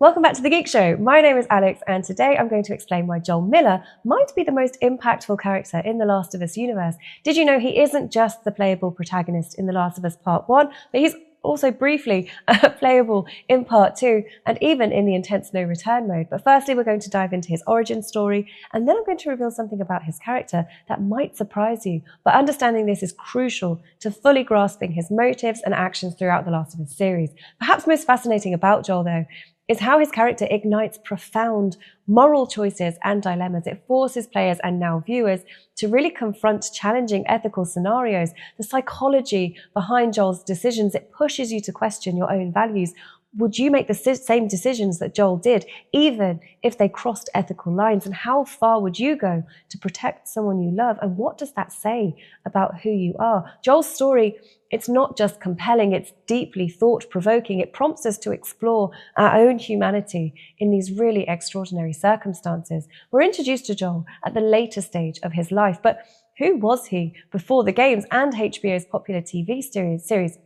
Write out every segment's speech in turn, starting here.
Welcome back to The Geek Show. My name is Alex, and today I'm going to explain why Joel Miller might be the most impactful character in The Last of Us universe. Did you know he isn't just the playable protagonist in The Last of Us Part 1, but he's also briefly playable in Part 2 and even in the Intense No Return mode. But firstly, we're going to dive into his origin story, and then I'm going to reveal something about his character that might surprise you. But understanding this is crucial to fully grasping his motives and actions throughout The Last of Us series. Perhaps most fascinating about Joel, though, is how his character ignites profound moral choices and dilemmas. It forces players and now viewers to really confront challenging ethical scenarios. The psychology behind Joel's decisions, it pushes you to question your own values. Would you make the same decisions that Joel did, even if they crossed ethical lines? And how far would you go to protect someone you love? And what does that say about who you are? Joel's story, it's not just compelling, it's deeply thought-provoking. It prompts us to explore our own humanity in these really extraordinary circumstances. We're introduced to Joel at the later stage of his life, but who was he before the games and HBO's popular TV series?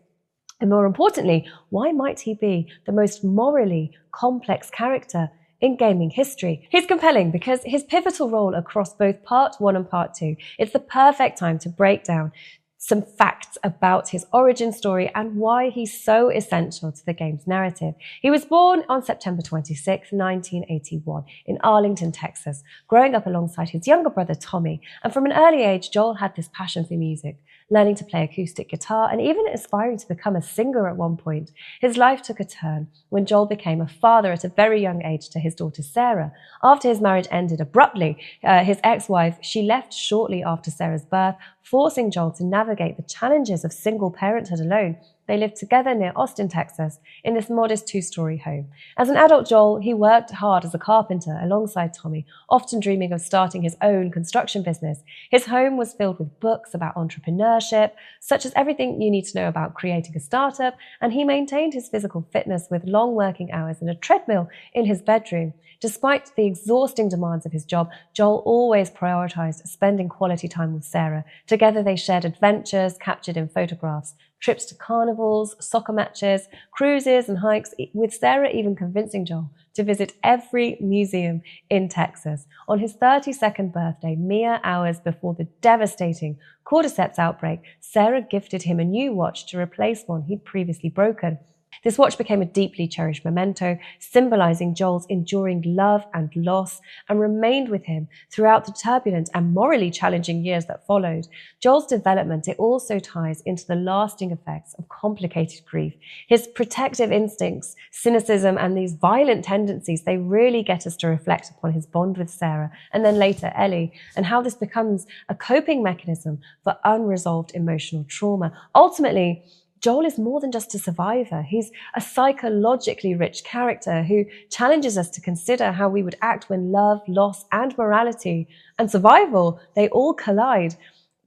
And more importantly, why might he be the most morally complex character in gaming history? He's compelling because his pivotal role across both Part 1 and Part 2, it's the perfect time to break down some facts about his origin story and why he's so essential to the game's narrative. He was born on September 26, 1981 in Arlington, Texas, growing up alongside his younger brother Tommy. And from an early age, Joel had this passion for music, learning to play acoustic guitar and even aspiring to become a singer at one point. His life took a turn when Joel became a father at a very young age to his daughter Sarah. After his marriage ended abruptly, his ex-wife, she left shortly after Sarah's birth, forcing Joel to navigate the challenges of single parenthood alone. They lived together near Austin, Texas, in this modest two-story home. As an adult Joel, he worked hard as a carpenter alongside Tommy, often dreaming of starting his own construction business. His home was filled with books about entrepreneurship, such as everything you need to know about creating a startup, and he maintained his physical fitness with long working hours and a treadmill in his bedroom. Despite the exhausting demands of his job, Joel always prioritized spending quality time with Sarah. Together they shared adventures captured in photographs, trips to carnivals, soccer matches, cruises and hikes, with Sarah even convincing Joel to visit every museum in Texas. On his 32nd birthday, mere hours before the devastating Cordyceps outbreak, Sarah gifted him a new watch to replace one he'd previously broken. This watch became a deeply cherished memento, symbolizing Joel's enduring love and loss, and remained with him throughout the turbulent and morally challenging years that followed. Joel's development, it also ties into the lasting effects of complicated grief. His protective instincts, cynicism, and these violent tendencies, they really get us to reflect upon his bond with Sarah, and then later Ellie, and how this becomes a coping mechanism for unresolved emotional trauma. Ultimately, Joel is more than just a survivor. He's a psychologically rich character who challenges us to consider how we would act when love, loss, and morality and survival, they all collide.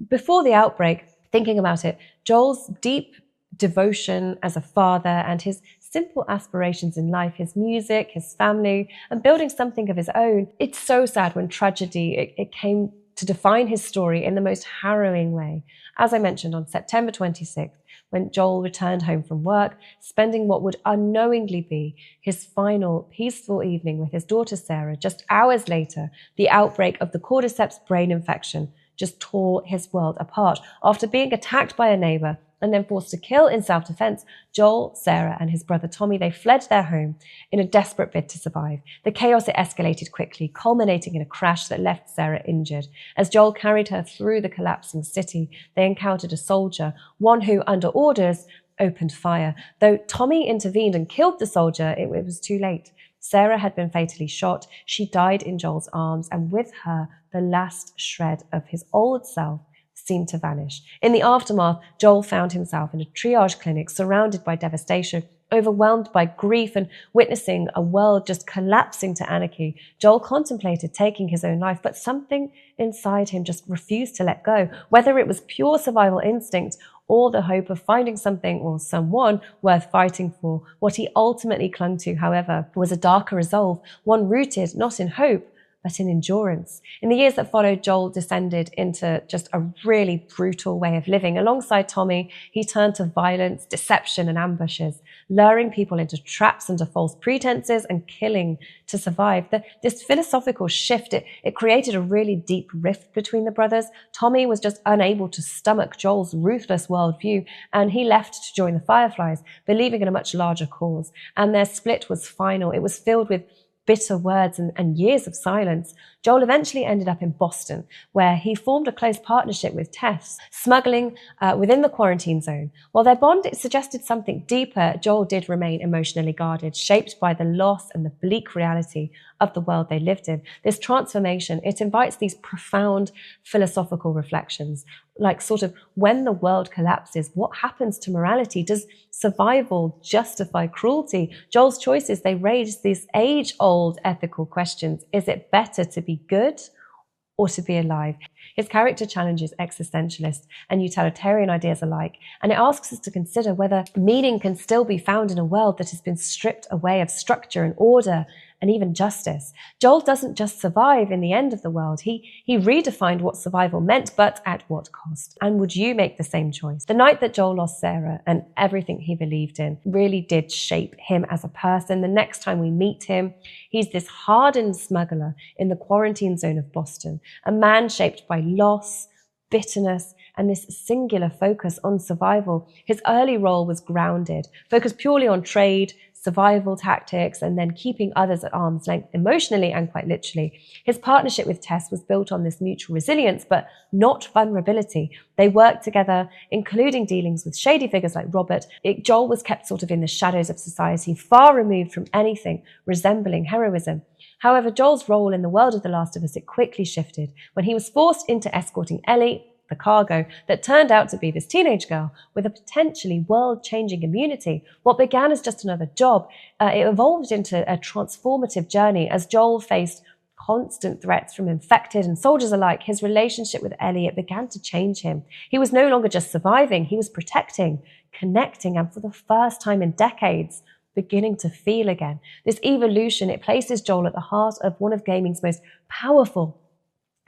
Before the outbreak, thinking about it, Joel's deep devotion as a father and his simple aspirations in life, his music, his family, and building something of his own. It's so sad when tragedy, it came to define his story in the most harrowing way. As I mentioned, on September 26th, when Joel returned home from work, spending what would unknowingly be his final peaceful evening with his daughter Sarah, just hours later, the outbreak of the Cordyceps brain infection just tore his world apart. After being attacked by a neighbor and then forced to kill in self-defense, Joel, Sarah, and his brother Tommy, they fled their home in a desperate bid to survive. The chaos, it escalated quickly, culminating in a crash that left Sarah injured. As Joel carried her through the collapsing city, they encountered a soldier, one who, under orders, opened fire. Though Tommy intervened and killed the soldier, it was too late. Sarah had been fatally shot. She died in Joel's arms, and with her, the last shred of his old self seemed to vanish. In the aftermath, Joel found himself in a triage clinic, surrounded by devastation, overwhelmed by grief and witnessing a world just collapsing to anarchy. Joel contemplated taking his own life, but something inside him just refused to let go. Whether it was pure survival instinct or the hope of finding something or someone worth fighting for, what he ultimately clung to, however, was a darker resolve, one rooted not in hope, but in endurance. In the years that followed, Joel descended into just a really brutal way of living. Alongside Tommy, he turned to violence, deception, and ambushes. luring people into traps under false pretenses and killing to survive. This philosophical shift, it created a really deep rift between the brothers. Tommy was just unable to stomach Joel's ruthless worldview, and he left to join the Fireflies, believing in a much larger cause. And their split was final. It was filled with bitter words and years of silence. Joel eventually ended up in Boston, where he formed a close partnership with Tess, smuggling within the quarantine zone. While their bond, it suggested something deeper, Joel did remain emotionally guarded, shaped by the loss and the bleak reality of the world they lived in. This transformation, it invites these profound philosophical reflections, like sort of, when the world collapses, what happens to morality? Does survival justify cruelty? Joel's choices, they raise these age-old ethical questions. Is it better to be good or to be alive? His character challenges existentialist and utilitarian ideas alike, and it asks us to consider whether meaning can still be found in a world that has been stripped away of structure and order and even justice. Joel doesn't just survive in the end of the world. He redefined what survival meant, but at what cost? And would you make the same choice? The night that Joel lost Sarah and everything he believed in really did shape him as a person. The next time we meet him, he's this hardened smuggler in the quarantine zone of Boston, a man shaped by loss, bitterness, and this singular focus on survival. His early role was grounded, focused purely on trade, survival tactics, and then keeping others at arm's length emotionally and quite literally. His partnership with Tess was built on this mutual resilience, but not vulnerability. They worked together, including dealings with shady figures like Robert. Joel was kept sort of in the shadows of society, far removed from anything resembling heroism. However, Joel's role in the world of The Last of Us, it quickly shifted when he was forced into escorting Ellie, the cargo, that turned out to be this teenage girl with a potentially world-changing immunity. What began as just another job, it evolved into a transformative journey as Joel faced constant threats from infected and soldiers alike. His relationship with Ellie, it began to change him. He was no longer just surviving, he was protecting, connecting, and for the first time in decades, beginning to feel again. This evolution, it places Joel at the heart of one of gaming's most powerful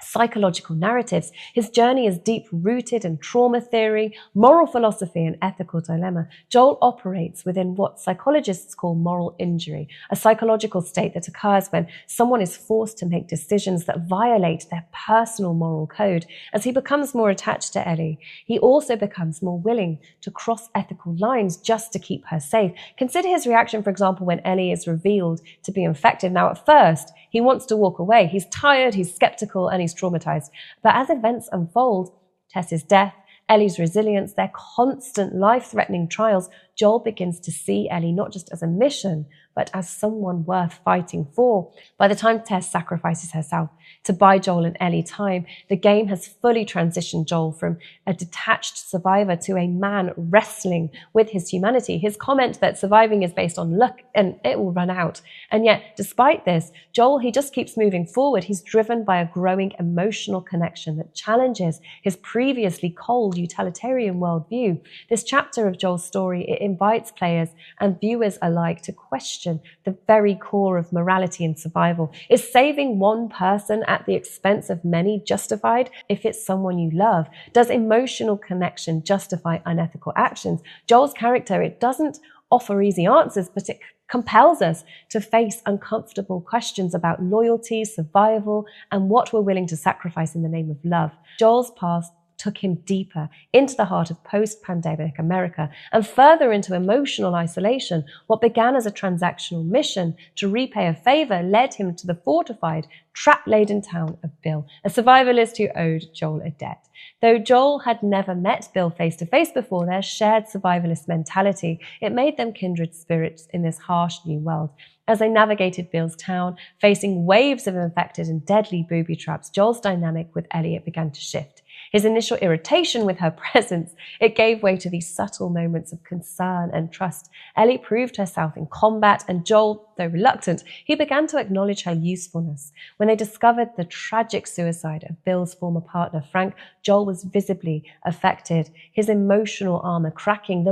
psychological narratives. His journey is deep-rooted in trauma theory, moral philosophy, and ethical dilemma. Joel operates within what psychologists call moral injury, a psychological state that occurs when someone is forced to make decisions that violate their personal moral code. As he becomes more attached to Ellie, he also becomes more willing to cross ethical lines just to keep her safe. Consider his reaction, for example, when Ellie is revealed to be infected. Now, at first, he wants to walk away. He's tired, he's skeptical, and he's traumatized. But as events unfold, Tess's death, Ellie's resilience, their constant life-threatening trials, Joel begins to see Ellie not just as a mission, but as someone worth fighting for. By the time Tess sacrifices herself to buy Joel and Ellie time, the game has fully transitioned Joel from a detached survivor to a man wrestling with his humanity. His comment that surviving is based on luck and it will run out. And yet, despite this, Joel, he just keeps moving forward. He's driven by a growing emotional connection that challenges his previously cold utilitarian worldview. This chapter of Joel's story, it invites players and viewers alike to question the very core of morality and survival. Is saving one person at the expense of many justified if it's someone you love? Does emotional connection justify unethical actions? Joel's character, it doesn't offer easy answers, but it compels us to face uncomfortable questions about loyalty, survival, and what we're willing to sacrifice in the name of love. Joel's past took him deeper into the heart of post-pandemic America and further into emotional isolation. What began as a transactional mission to repay a favor led him to the fortified, trap-laden town of Bill, a survivalist who owed Joel a debt. Though Joel had never met Bill face-to-face before, their shared survivalist mentality, it made them kindred spirits in this harsh new world. As they navigated Bill's town, facing waves of infected and deadly booby traps, Joel's dynamic with Ellie began to shift. His initial irritation with her presence, it gave way to these subtle moments of concern and trust. Ellie proved herself in combat, and Joel, though reluctant, he began to acknowledge her usefulness. When they discovered the tragic suicide of Bill's former partner, Frank, Joel was visibly affected, his emotional armor cracking.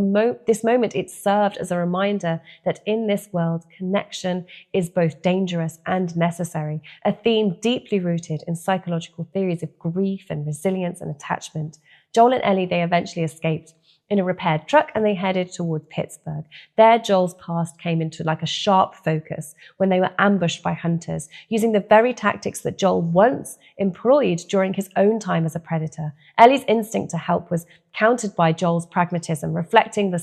This moment, it served as a reminder that in this world, connection is both dangerous and necessary, a theme deeply rooted in psychological theories of grief and resilience and attachment. Joel and Ellie, they eventually escaped, in a repaired truck and they headed towards Pittsburgh. There, Joel's past came into like a sharp focus when they were ambushed by hunters, using the very tactics that Joel once employed during his own time as a predator. Ellie's instinct to help was countered by Joel's pragmatism, reflecting the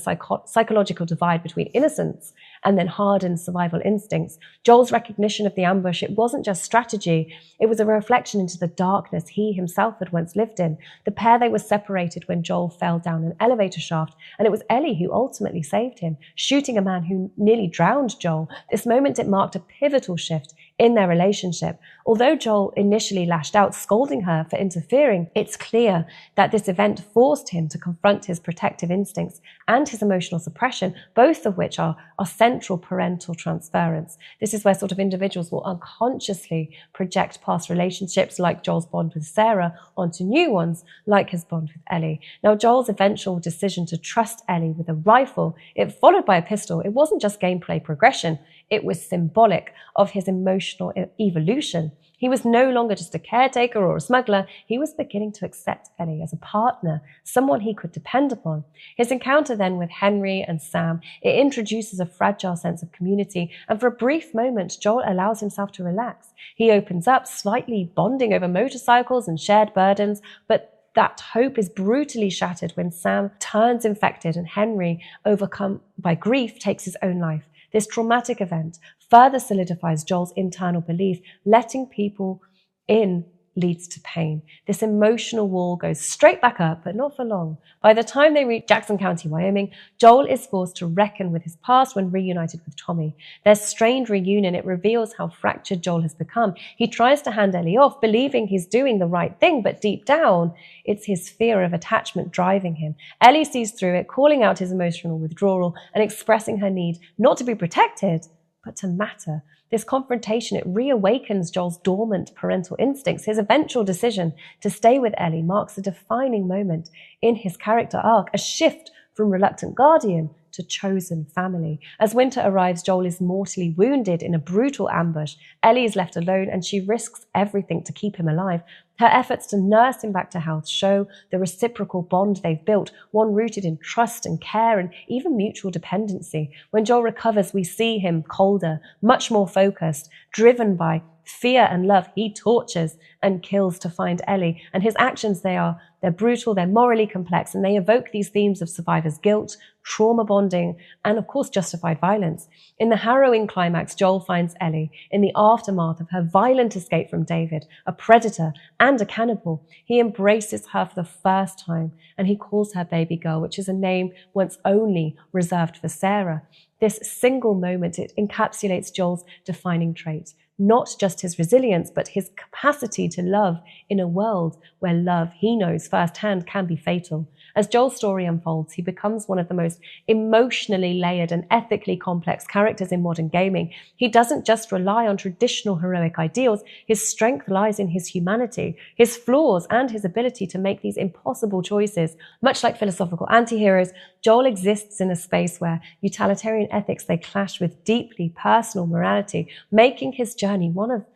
psychological divide between innocence and then hardened survival instincts. Joel's recognition of the ambush, it wasn't just strategy, it was a reflection into the darkness he himself had once lived in. The pair, they were separated when Joel fell down an elevator shaft, and it was Ellie who ultimately saved him, shooting a man who nearly drowned Joel. This moment, it marked a pivotal shift in their relationship. Although Joel initially lashed out, scolding her for interfering, it's clear that this event forced him to confront his protective instincts and his emotional suppression, both of which are central parental transference. This is where sort of individuals will unconsciously project past relationships like Joel's bond with Sarah onto new ones like his bond with Ellie. Now, Joel's eventual decision to trust Ellie with a rifle, it followed by a pistol, it wasn't just gameplay progression, it was symbolic of his emotional evolution. He was no longer just a caretaker or a smuggler. He was beginning to accept Ellie as a partner, someone he could depend upon. His encounter then with Henry and Sam, it introduces a fragile sense of community, and for a brief moment, Joel allows himself to relax. He opens up, slightly bonding over motorcycles and shared burdens, but that hope is brutally shattered when Sam turns infected and Henry, overcome by grief, takes his own life. This traumatic event further solidifies Joel's internal belief, letting people in leads to pain. This emotional wall goes straight back up, but not for long. By the time they reach Jackson County, Wyoming, Joel is forced to reckon with his past when reunited with Tommy. Their strained reunion, it reveals how fractured Joel has become. He tries to hand Ellie off, believing he's doing the right thing, but deep down, it's his fear of attachment driving him. Ellie sees through it, calling out his emotional withdrawal and expressing her need not to be protected, but to matter. This confrontation, it reawakens Joel's dormant parental instincts. His eventual decision to stay with Ellie marks a defining moment in his character arc, a shift from reluctant guardian to chosen family. As winter arrives, Joel is mortally wounded in a brutal ambush. Ellie is left alone and she risks everything to keep him alive. Her efforts to nurse him back to health show the reciprocal bond they've built, one rooted in trust and care and even mutual dependency. When Joel recovers, we see him colder, much more focused, driven by fear and love. He tortures and kills to find Ellie, and his actions, they're brutal, they're morally complex, and they evoke these themes of survivor's guilt, trauma bonding, and of course justified violence. In the harrowing climax, Joel finds Ellie in the aftermath of her violent escape from David, a predator and a cannibal. He embraces her for the first time, and he calls her baby girl, which is a name once only reserved for Sarah. This single moment, it encapsulates Joel's defining trait. Not just his resilience, but his capacity to love in a world where love, he knows firsthand, can be fatal. As Joel's story unfolds, he becomes one of the most emotionally layered and ethically complex characters in modern gaming. He doesn't just rely on traditional heroic ideals. His strength lies in his humanity, his flaws, and his ability to make these impossible choices. Much like philosophical anti-heroes, Joel exists in a space where utilitarian ethics, they clash with deeply personal morality, making his journey one of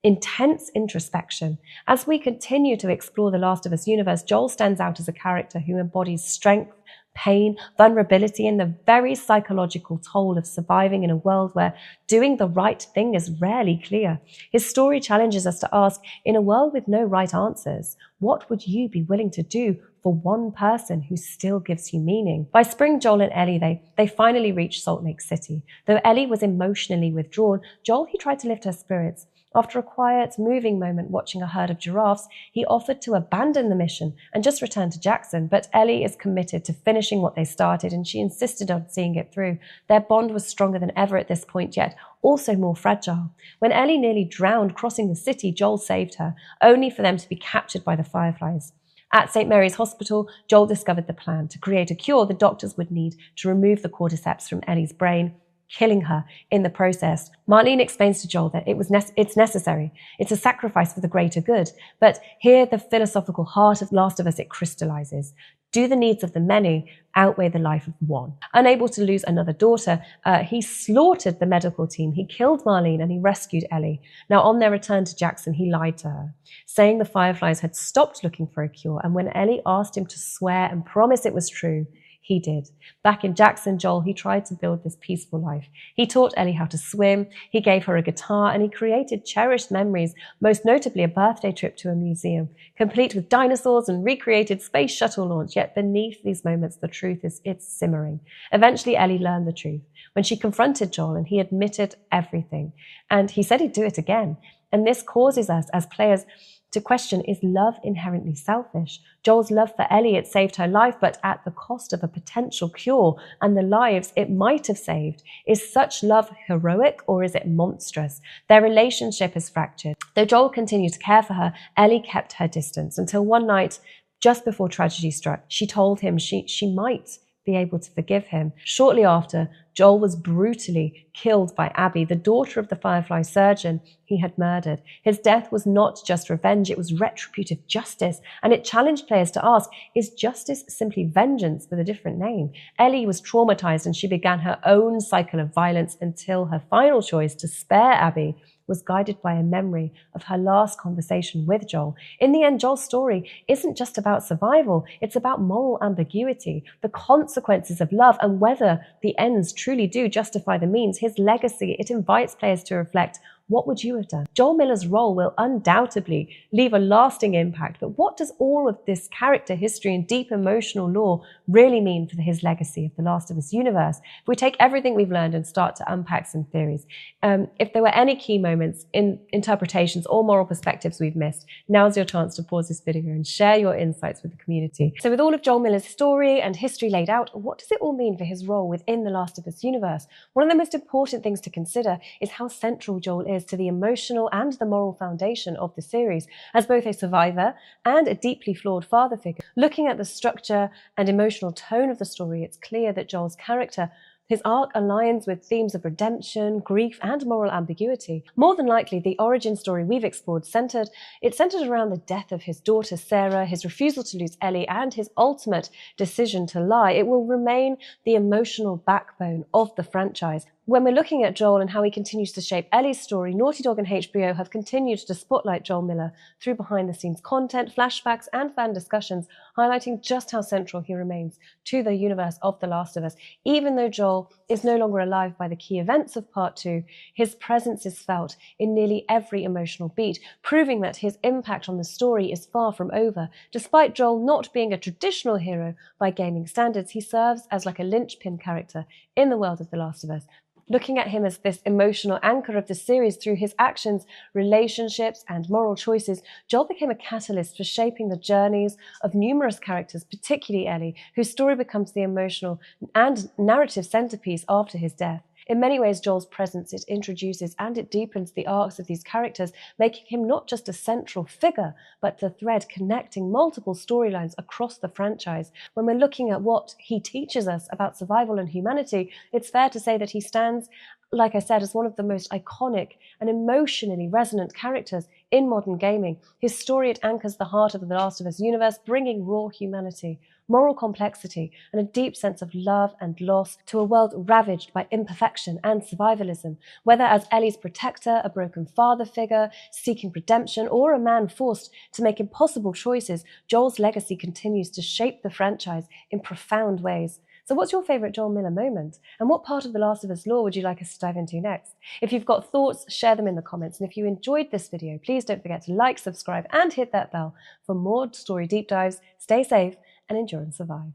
intense introspection. As we continue to explore the Last of Us universe, Joel stands out as a character who embodies strength, pain, vulnerability, and the very psychological toll of surviving in a world where doing the right thing is rarely clear. His story challenges us to ask, in a world with no right answers, what would you be willing to do for one person who still gives you meaning? By spring, Joel and Ellie, they finally reach Salt Lake City. Though Ellie was emotionally withdrawn, Joel, he tried to lift her spirits. After a quiet, moving moment watching a herd of giraffes, he offered to abandon the mission and just return to Jackson. But Ellie is committed to finishing what they started, and she insisted on seeing it through. Their bond was stronger than ever at this point, yet also more fragile. When Ellie nearly drowned crossing the city, Joel saved her, only for them to be captured by the Fireflies. At St. Mary's Hospital, Joel discovered the plan to create a cure the doctors would need to remove the Cordyceps from Ellie's brain, killing her in the process. Marlene explains to Joel that it's necessary. It's a sacrifice for the greater good. But here, the philosophical heart of Last of Us, it crystallizes. Do the needs of the many outweigh the life of one? Unable to lose another daughter, he slaughtered the medical team. He killed Marlene and he rescued Ellie. Now, on their return to Jackson, he lied to her, saying the Fireflies had stopped looking for a cure. And when Ellie asked him to swear and promise it was true, He did. Back in Jackson, Joel, he tried to build this peaceful life. He taught Ellie how to swim, he gave her a guitar, and he created cherished memories, most notably a birthday trip to a museum, complete with dinosaurs and recreated space shuttle launch. Yet beneath these moments, the truth it's simmering. Eventually, Ellie learned the truth when she confronted Joel, and he admitted everything. And he said he'd do it again. And this causes us as players to question, is love inherently selfish? Joel's love for Ellie, it saved her life, but at the cost of a potential cure and the lives it might have saved. Is such love heroic, or is it monstrous? Their relationship is fractured. Though Joel continued to care for her, Ellie kept her distance until one night, just before tragedy struck, she told him she might be able to forgive him. Shortly after, Joel was brutally killed by Abby, the daughter of the Firefly surgeon he had murdered. His death was not just revenge, it was retributive justice, and it challenged players to ask, is justice simply vengeance with a different name? Ellie was traumatized, and she began her own cycle of violence until her final choice to spare Abby was guided by a memory of her last conversation with Joel. In the end, Joel's story isn't just about survival, it's about moral ambiguity, the consequences of love, and whether the ends truly do justify the means. His legacy, it invites players to reflect, what would you have done? Joel Miller's role will undoubtedly leave a lasting impact, but what does all of this character history and deep emotional lore really mean for his legacy of The Last of Us universe? If we take everything we've learned and start to unpack some theories, if there were any key moments in interpretations or moral perspectives we've missed, now's your chance to pause this video and share your insights with the community. So with all of Joel Miller's story and history laid out, what does it all mean for his role within The Last of Us universe? One of the most important things to consider is how central Joel is to the emotional and the moral foundation of the series, as both a survivor and a deeply flawed father figure. Looking at the structure and emotional tone of the story, it's clear that Joel's character, his arc, aligns with themes of redemption, grief, and moral ambiguity. More than likely, the origin story we've explored centered around the death of his daughter Sarah, his refusal to lose Ellie, and his ultimate decision to lie. It will remain the emotional backbone of the franchise. When we're looking at Joel and how he continues to shape Ellie's story, Naughty Dog and HBO have continued to spotlight Joel Miller through behind-the-scenes content, flashbacks, and fan discussions, highlighting just how central he remains to the universe of The Last of Us. Even though Joel is no longer alive by the key events of Part 2, his presence is felt in nearly every emotional beat, proving that his impact on the story is far from over. Despite Joel not being a traditional hero by gaming standards, he serves as like a linchpin character in the world of The Last of Us. Looking at him as this emotional anchor of the series through his actions, relationships, and moral choices, Joel became a catalyst for shaping the journeys of numerous characters, particularly Ellie, whose story becomes the emotional and narrative centerpiece after his death. In many ways, Joel's presence, it introduces and it deepens the arcs of these characters, making him not just a central figure, but the thread connecting multiple storylines across the franchise. When we're looking at what he teaches us about survival and humanity, it's fair to say that he stands, like I said, as one of the most iconic and emotionally resonant characters in modern gaming. His story, it anchors the heart of the Last of Us universe, bringing raw humanity, moral complexity, and a deep sense of love and loss to a world ravaged by imperfection and survivalism. Whether as Ellie's protector, a broken father figure seeking redemption, or a man forced to make impossible choices, Joel's legacy continues to shape the franchise in profound ways. So what's your favourite Joel Miller moment? And what part of The Last of Us lore would you like us to dive into next? If you've got thoughts, share them in the comments. And if you enjoyed this video, please don't forget to like, subscribe, and hit that bell for more story deep dives. Stay safe and endure and survive.